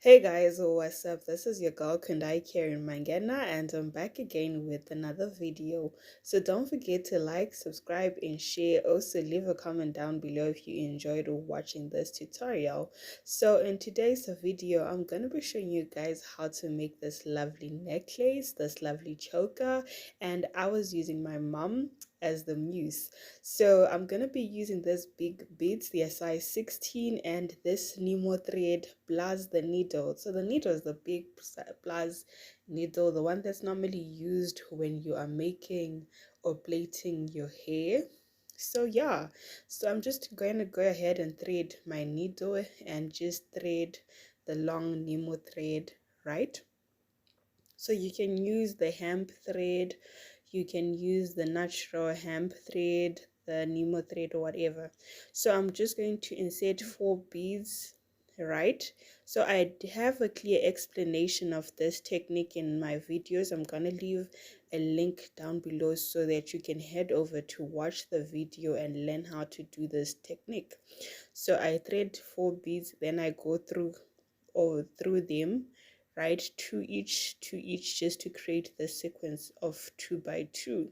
Hey guys, what's up? This is your girl Kundai Karen Mangena, and I'm back again with another video. So don't forget to like, subscribe, and share. Also, leave a comment down below if you enjoyed watching this tutorial. So in today's video, I'm gonna be showing you guys how to make this lovely necklace, this lovely choker, and I was using my mom as the muse. So I'm gonna be using this big beads, the size 16, and this Nemo thread plus the needle. So the needle is the big plus needle, the one that's normally used when you are making or plaiting your hair. So yeah, so I'm just going to go ahead and thread my needle and just thread the long Nemo thread, right? So you can use the hemp thread, you can use the natural hemp thread, the Nemo thread, or whatever. So I'm just going to insert 4 beads, right? So I have a clear explanation of this technique in my videos. I'm gonna leave a link down below so that you can head over to watch the video and learn how to do this technique. So I thread 4 beads, then I go through or through them, right, two each just to create the sequence of 2 by 2,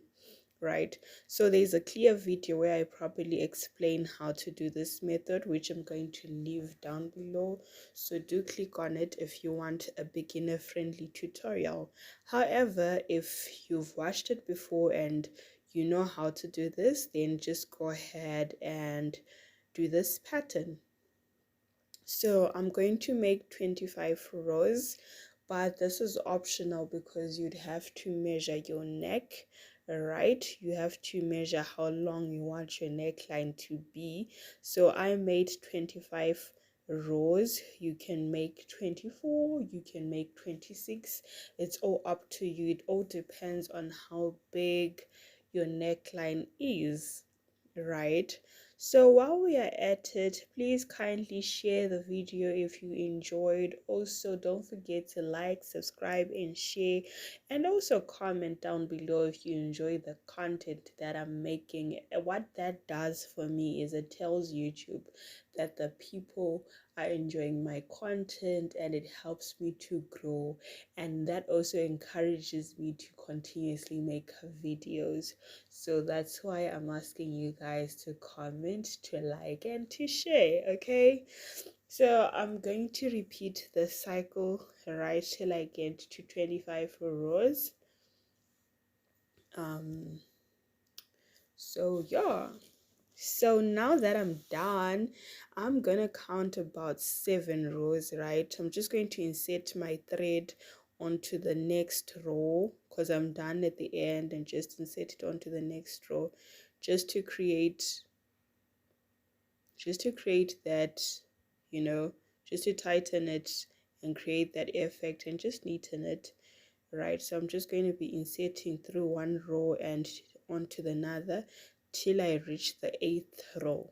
right? So there's a clear video where I properly explain how to do this method, which I'm going to leave down below, so do click on it if you want a beginner friendly tutorial. However, if you've watched it before and you know how to do this, then just go ahead and do this pattern. So I'm going to make 25 rows, but this is optional because you'd have to measure your neck, right? You have to measure how long you want your neckline to be. So I made 25 rows. You can make 24, you can make 26. It's all up to you. It all depends on how big your neckline is, right? So while we are at it, please kindly share the video if you enjoyed. Also, don't forget to like, subscribe, and share, and also comment down below if you enjoy the content that I'm making. What that does for me is it tells YouTube that the people are enjoying my content, and it helps me to grow, and that also encourages me to continuously make videos. So that's why I'm asking you guys to comment, to like, and to share, okay? So I'm going to repeat the cycle right till I get to 25 rows. Um, so yeah. So now that I'm done, I'm gonna count about 7 rows, right? I'm just going to insert my thread onto the next row because I'm done at the end, and just insert it onto the next row just to create that, you know, just to tighten it and create that effect and just neaten it, right? So I'm just going to be inserting through one row and onto the another till I reach the 8th row.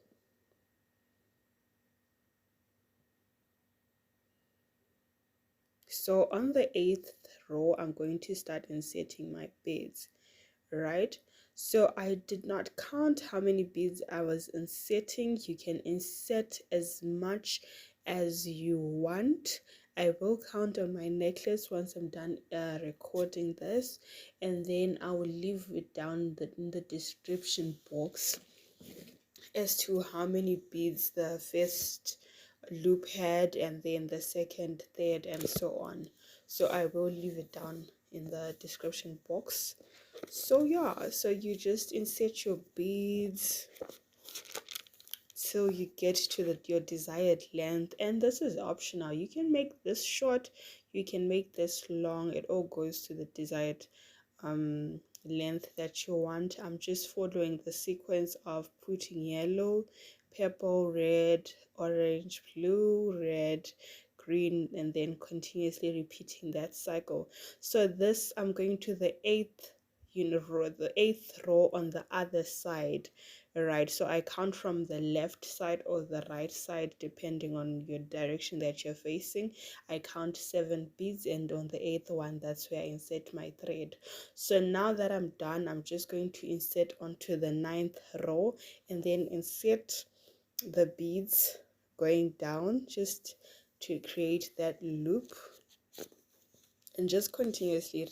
So on the 8th row, I'm going to start inserting my beads, right? So I did not count how many beads I was inserting. You can insert as much as you want. I will count on my necklace once I'm done recording this, and then I will leave it down in the description box as to how many beads the first loop had, and then the second, third, and so on. So I will leave it down in the description box. So yeah, so you just insert your beads till you get to your desired length, and this is optional. You can make this short, you can make this long. It all goes to the desired length that you want. I'm just following the sequence of putting yellow, purple, red, orange, blue, red, green, and then continuously repeating that cycle. So this, I'm going to the 8th row, the 8th row on the other side, right? So I count from the left side or the right side depending on your direction that you're facing. I count 7 beads, and on the 8th one, that's where I insert my thread. So now that I'm done, I'm just going to insert onto the 9th row and then insert the beads going down, just to create that loop, and just continuously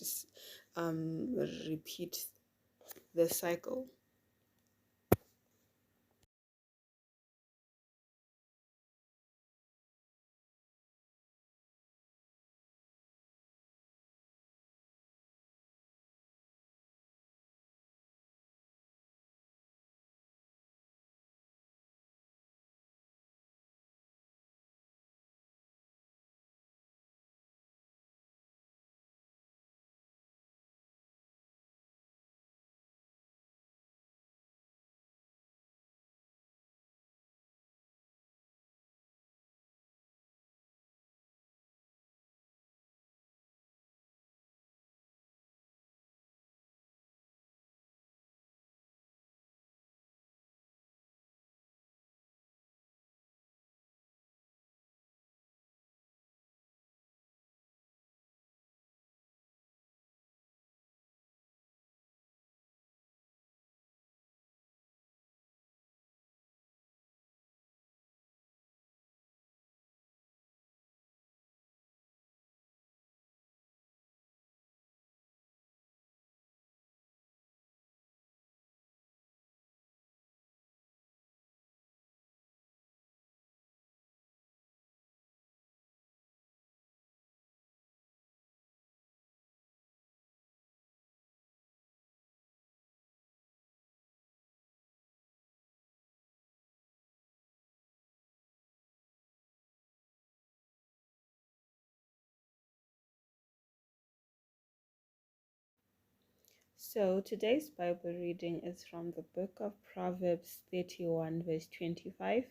repeat the cycle. So today's Bible reading is from the book of Proverbs 31, verse 25,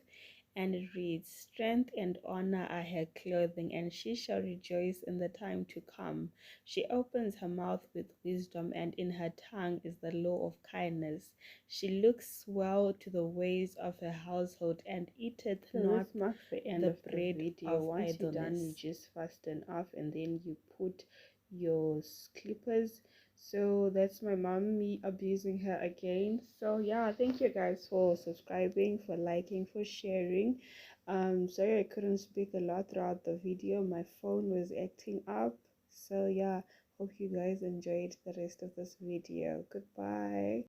and it reads, "Strength and honor are her clothing, and she shall rejoice in the time to come. She opens her mouth with wisdom, and in her tongue is the law of kindness. She looks well to the ways of her household, and eateth So not this marks the end the of the bread video. of Once you're done, you idleness." just fasten off and then you put your clippers. So that's my mom, me abusing her again. So yeah, thank you guys for subscribing, for liking, for sharing. Sorry I couldn't speak a lot throughout the video. My phone was acting up. So yeah, hope you guys enjoyed the rest of this video. Goodbye.